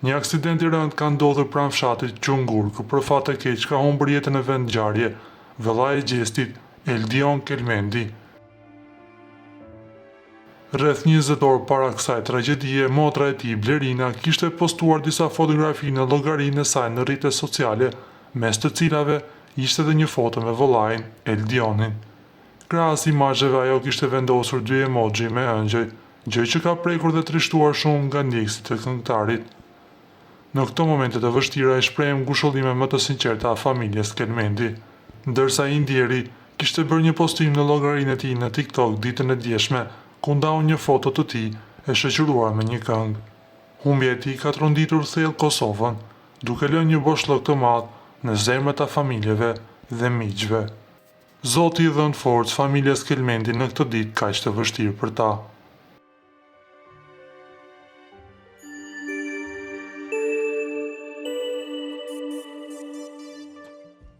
Një aksident i rënd ka ndodhur pranë fshatit Qungur, ku për fat të keq ka humbur jetën në vendngjarje vëllai i gjestit Eldion Kelmendi. Rreth 20 orë para kësaj tragjedie, motra e tij Blerina kishte postuar disa fotografi në llogarinë e saj në rrjetet sociale, mes të cilave ishte edhe një foto me vëllain Eldionin. Krahas imazheve ajo kishte vendosur 2 emoji me ëngjëj, gjë që ka prekur dhe trishtuar shumë nga ndjekësit e këngëtarit. Në këto momente të vështira i shprehim ngushëllime më të sinqerta a familjes Kelmendi, ndërsa i ndjeri kishte bërë një postim në llogarinë e tij në TikTok ditën e djeshme, ku ndau një foto të tij e shoqëruar me një këngë. Humbja e tij ka tronditur thellë Kosovën, duke lënë një boshllok të madh në zemrat e familjeve dhe miqve. Zoti i dhënë forcë familjes Kelmendi në këtë ditë kaq të vështirë për ta.